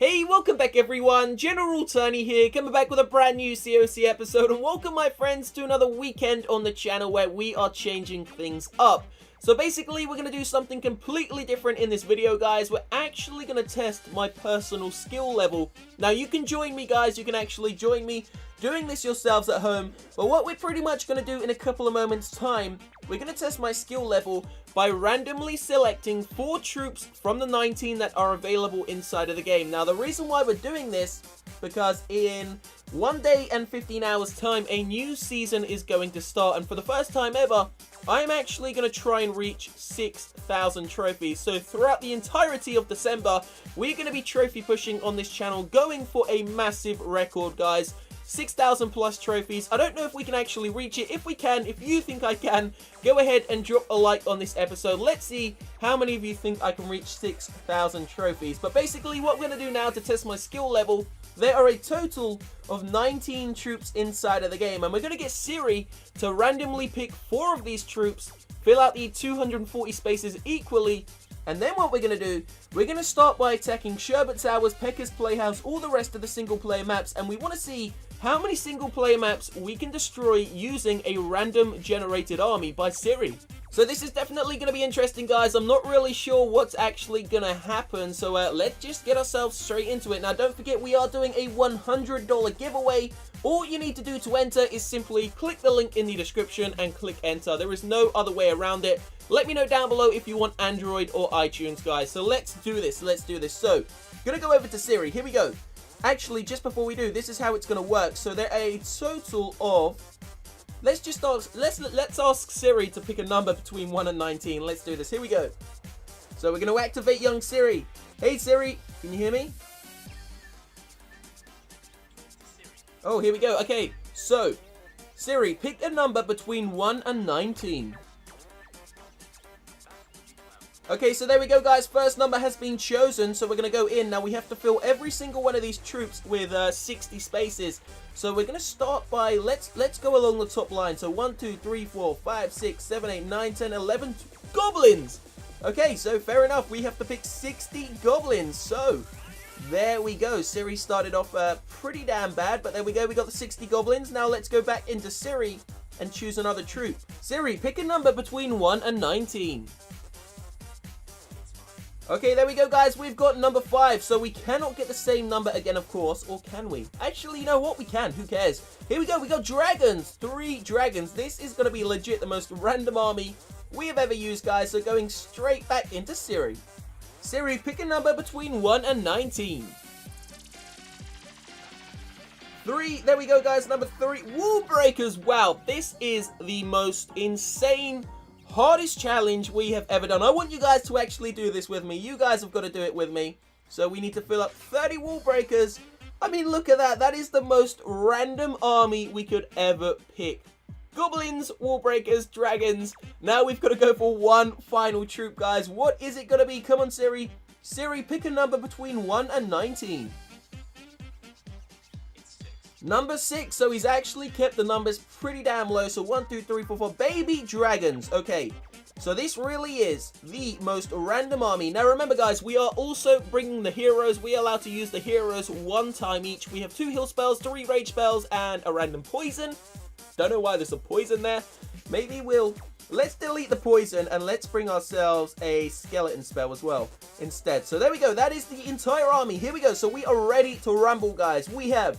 Hey, welcome back everyone, General Tony here, coming back with a brand new COC episode, and welcome my friends to another weekend on the channel where we are changing things up. So basically, we're going to do something completely different in this video, guys. We're actually going to test my personal skill level. Now, you can join me, guys, you can actually join me doing this yourselves at home, but what we're pretty much going to do in a couple of moments time, we're going to test my skill level by randomly selecting 4 troops from the 19 that are available inside of the game. Now, the reason why we're doing this, because in 1 day and 15 hours time, a new season is going to start, and for the first time ever, I'm actually going to try and reach 6,000 trophies. So throughout the entirety of December, we're going to be trophy pushing on this channel, going for a massive record, guys. 6,000 plus trophies. I don't know if we can actually reach it. If we can, if you think I can, go ahead and drop a like on this episode. Let's see how many of you think I can reach 6,000 trophies. But basically, what we're going to do now to test my skill level, there are a total of 19 troops inside of the game, and we're going to get Siri to randomly pick 4 of these troops, fill out the 240 spaces equally, and then what we're going to do, we're going to start by attacking Sherbet Towers, Pecker's Playhouse, all the rest of the single player maps, and we want to see how many single player maps we can destroy using a random generated army by Siri. So this is definitely going to be interesting, guys. I'm not really sure what's actually going to happen, so let's just get ourselves straight into it. Now, don't forget, we are doing a $100 giveaway. All you need to do to enter is simply click the link in the description and click enter. There is no other way around it. Let me know down below if you want Android or iTunes, guys. So let's do this. So, gonna go over to Siri. Here we go. Actually, just before we do, this is how it's gonna work. So there are a total of, let's ask Siri to pick a number between 1 and 19. Let's do this. Here we go. So we're gonna activate young Siri. Hey Siri, can you hear me? Oh, here we go. Okay, so Siri, pick a number between 1 and 19. Okay, so there we go, guys. First number has been chosen, so we're going to go in. Now, we have to fill every single one of these troops with 60 spaces. So we're going to start by, let's go along the top line. So 1, 2, 3, 4, 5, 6, 7, 8, 9, 10, 11 goblins. Okay, so fair enough. We have to pick 60 goblins. So there we go. Siri started off pretty damn bad, but there we go. We got the 60 goblins. Now let's go back into Siri and choose another troop. Siri, pick a number between 1 and 19. Okay, there we go, guys. We've got number 5, so we cannot get the same number again, of course, or can we? Actually, you know what? We can. Who cares? Here we go. We got dragons. 3 dragons. This is going to be legit the most random army we have ever used, guys. So going straight back into Siri. Siri, pick a number between 1 and 19. 3. There we go, guys. Number 3. Wall breakers. Wow, this is the most insane, hardest challenge we have ever done. I want you guys to actually do this with me. You guys have got to do it with me. So we need to fill up 30 wall breakers. I mean, look at that. That is the most random army we could ever pick. Goblins, wall breakers, dragons. Now we've got to go for one final troop, guys. What is it going to be? Come on, Siri. Siri, pick a number between 1 and 19. Number 6, so he's actually kept the numbers pretty damn low. So 1, 2, 3, 4, 4, baby dragons. Okay, so this really is the most random army. Now remember, guys, we are also bringing the heroes. We are allowed to use the heroes 1 time each. We have 2 heal spells, 3 rage spells, and a random poison. Don't know why there's a poison there. Maybe let's delete the poison and let's bring ourselves a skeleton spell as well instead. So there we go. That is the entire army. Here we go. So we are ready to rumble, guys. We have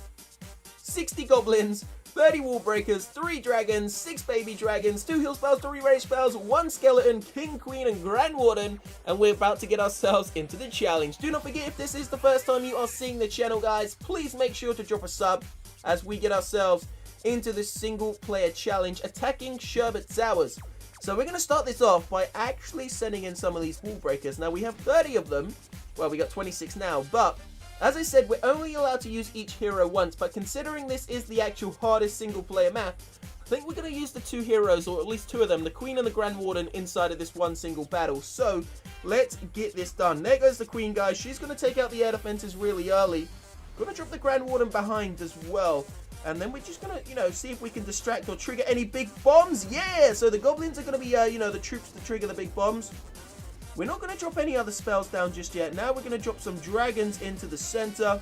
60 goblins, 30 wall breakers, 3 dragons, 6 baby dragons, 2 heal spells, 3 rage spells, 1 skeleton, king, queen, and grand warden, and we're about to get ourselves into the challenge. Do not forget, if this is the first time you are seeing the channel, guys, please make sure to drop a sub as we get ourselves into this single player challenge, attacking Sherbet Towers. So we're going to start this off by actually sending in some of these wall breakers. Now we have 30 of them. Well, we got 26 now, but as I said, we're only allowed to use each hero once, but considering this is the actual hardest single player map, I think we're going to use the 2 heroes, or at least 2 of them, the Queen and the Grand Warden, inside of this one single battle. So let's get this done. There goes the Queen, guys. She's going to take out the air defenses really early. Going to drop the Grand Warden behind as well. And then we're just going to, see if we can distract or trigger any big bombs. Yeah! So the goblins are going to be, the troops to trigger the big bombs. We're not going to drop any other spells down just yet. Now we're going to drop some dragons into the center.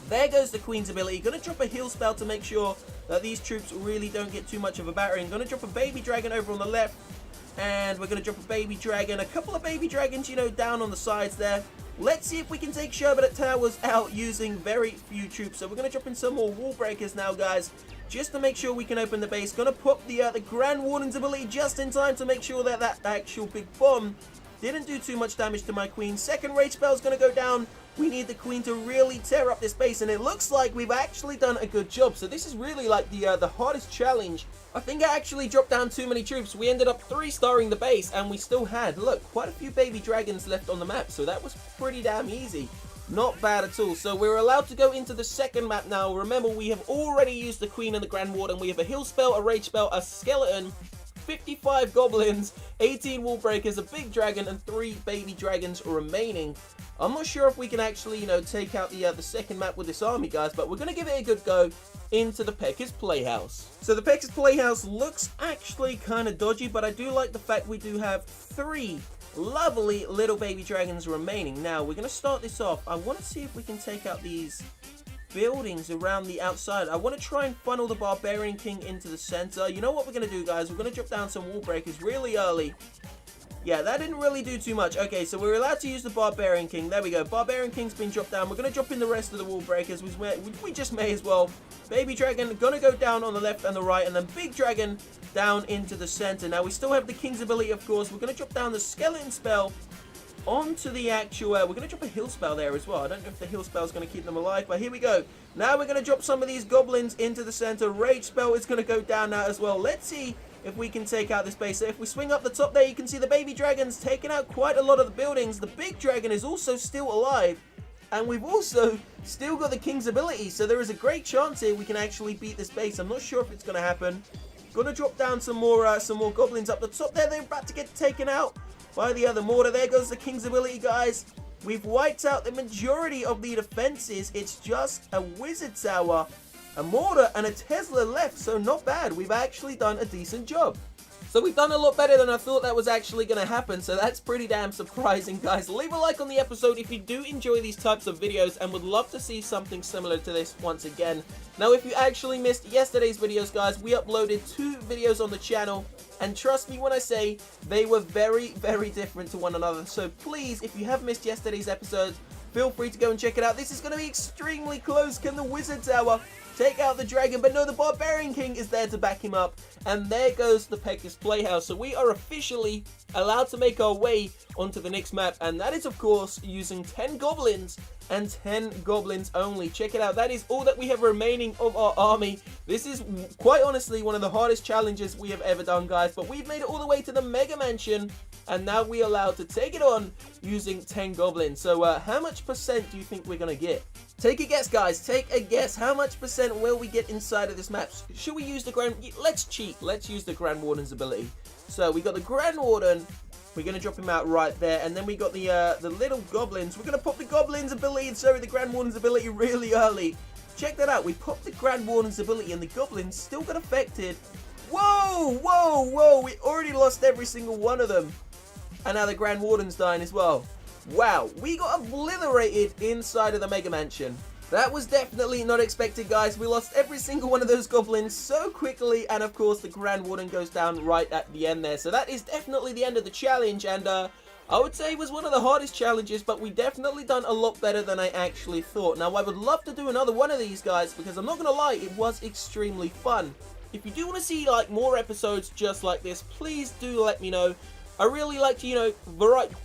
There goes the Queen's ability. Going to drop a heal spell to make sure that these troops really don't get too much of a battering. Going to drop a baby dragon over on the left. And we're going to drop a baby dragon. A couple of baby dragons, you know, down on the sides there. Let's see if we can take Sherbet Towers out using very few troops. So we're going to drop in some more wall breakers now, guys, just to make sure we can open the base. Going to pop the Grand Warden's ability just in time to make sure that that actual big bomb didn't do too much damage to my Queen. Second rage spell is going to go down. We need the Queen to really tear up this base, and it looks like we've actually done a good job. So this is really like the hardest challenge. I think I actually dropped down too many troops. We ended up 3-starring the base, and we still had, look, quite a few baby dragons left on the map. So that was pretty damn easy. Not bad at all. So we're allowed to go into the second map now. Remember, we have already used the Queen and the Grand Warden. We have a heal spell, a rage spell, a skeleton, 55 goblins, 18 wall breakers, a big dragon, and 3 baby dragons remaining. I'm not sure if we can actually, you know, take out the second map with this army, guys, but we're going to give it a good go into the Pekka's Playhouse. So the Pekka's Playhouse looks actually kind of dodgy, but I do like the fact we do have 3 lovely little baby dragons remaining. Now, we're going to start this off. I want to see if we can take out these buildings around the outside. I want to try and funnel the Barbarian King into the center. You know what we're going to do, guys? We're going to drop down some wall breakers really early. Yeah, that didn't really do too much. Okay, so we're allowed to use the Barbarian King. There we go. Barbarian King's been dropped down. We're going to drop in the rest of the wall breakers. We just may as well. Baby Dragon going to go down on the left and the right. And then Big Dragon down into the center. Now, we still have the King's ability, of course. We're going to drop down the Skeleton spell onto the actual... we're going to drop a heal spell there as well. I don't know if the heal spell is going to keep them alive, but here we go. Now we're going to drop some of these goblins into the center. Rage spell is going to go down now as well. Let's see if we can take out this base. So if we swing up the top there, you can see the baby dragons taking out quite a lot of the buildings. The big dragon is also still alive, and we've also still got the King's ability, so there is a great chance here we can actually beat this base. I'm not sure if it's going to happen. Gonna drop down some more goblins up the top there. They're about to get taken out by the other mortar. There goes the King's ability, guys. We've wiped out the majority of the defenses. It's just a wizard tower, a mortar, and a Tesla left, so not bad. We've actually done a decent job. So we've done a lot better than I thought that was actually going to happen, so that's pretty damn surprising, guys. Leave a like on the episode if you do enjoy these types of videos and would love to see something similar to this once again. Now, if you actually missed yesterday's videos, guys, we uploaded 2 videos on the channel, and trust me when I say they were very, very different to one another. So please, if you have missed yesterday's episodes, feel free to go and check it out. This is going to be extremely close. Can the Wizard Tower take out the dragon? But no, the Barbarian King is there to back him up. And there goes the Pekka's Playhouse. So we are officially allowed to make our way onto the next map. And that is, of course, using 10 goblins and 10 goblins only. Check it out. That is all that we have remaining of our army. This is, quite honestly, one of the hardest challenges we have ever done, guys. But we've made it all the way to the Mega Mansion. And now we're allowed to take it on using 10 goblins. So how much percent do you think we're going to get? Take a guess, guys. Take a guess. How much percent will we get inside of this map? Should we use the Grand... Let's cheat. Let's use the Grand Warden's ability. So we got the Grand Warden. We're going to drop him out right there. And then we got the little goblins. We're going to pop the Goblin's ability, sorry, the Grand Warden's ability really early. Check that out. We popped the Grand Warden's ability and the goblins still got affected. Whoa, whoa, whoa. We already lost every single one of them. And now the Grand Warden's dying as well. Wow, we got obliterated inside of the Mega Mansion. That was definitely not expected, guys. We lost every single one of those goblins so quickly. And of course, the Grand Warden goes down right at the end there. So that is definitely the end of the challenge. And I would say it was one of the hardest challenges, but we definitely done a lot better than I actually thought. Now, I would love to do another one of these, guys, because I'm not going to lie, it was extremely fun. If you do want to see like more episodes just like this, please do let me know. I really like to, you know,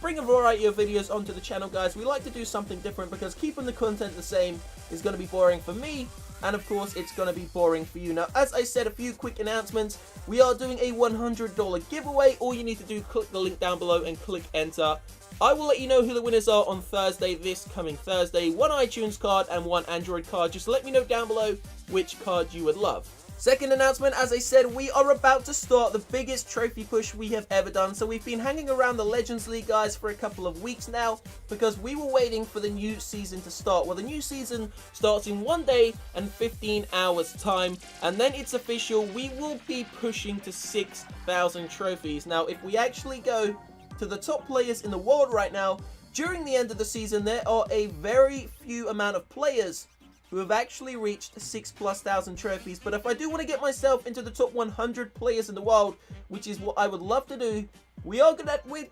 bring a variety of videos onto the channel, guys. We like to do something different because keeping the content the same is going to be boring for me. And, of course, it's going to be boring for you. Now, as I said, a few quick announcements. We are doing a $100 giveaway. All you need to do, click the link down below and click enter. I will let you know who the winners are on Thursday, this coming Thursday. 1 iTunes card and 1 Android card. Just let me know down below which card you would love. Second announcement, as I said, we are about to start the biggest trophy push we have ever done. So we've been hanging around the Legends League, guys, for a couple of weeks now because we were waiting for the new season to start. Well, the new season starts in 1 day and 15 hours time, and then it's official. We will be pushing to 6,000 trophies. Now, if we actually go to the top players in the world right now, during the end of the season, there are a very few amount of players who have actually reached 6,000+ trophies. But if I do want to get myself into the top 100 players in the world, which is what I would love to do, we're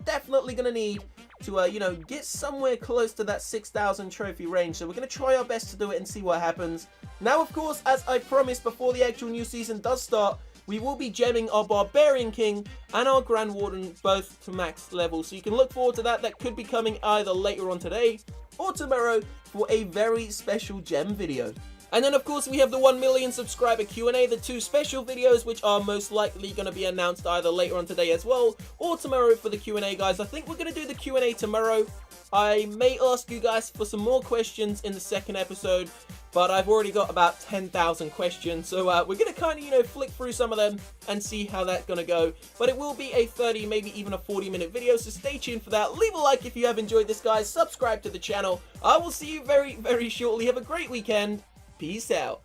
definitely gonna need to you know, get somewhere close to that 6,000 trophy range. So we're gonna try our best to do it and see what happens. Now, of course, as I promised, before the actual new season does start, we will be gemming our Barbarian King and our Grand Warden both to max level. So you can look forward to that. That could be coming either later on today or tomorrow for a very special gem video. And then, of course, we have the 1 million subscriber Q&A, the 2 special videos, which are most likely going to be announced either later on today as well, or tomorrow for the Q&A, guys. I think we're going to do the Q&A tomorrow. I may ask you guys for some more questions in the second episode, but I've already got about 10,000 questions, so we're going to kind of, you know, flick through some of them and see how that's going to go. But it will be a 30, maybe even a 40-minute video, so stay tuned for that. Leave a like if you have enjoyed this, guys. Subscribe to the channel. I will see you very, very shortly. Have a great weekend. Peace out.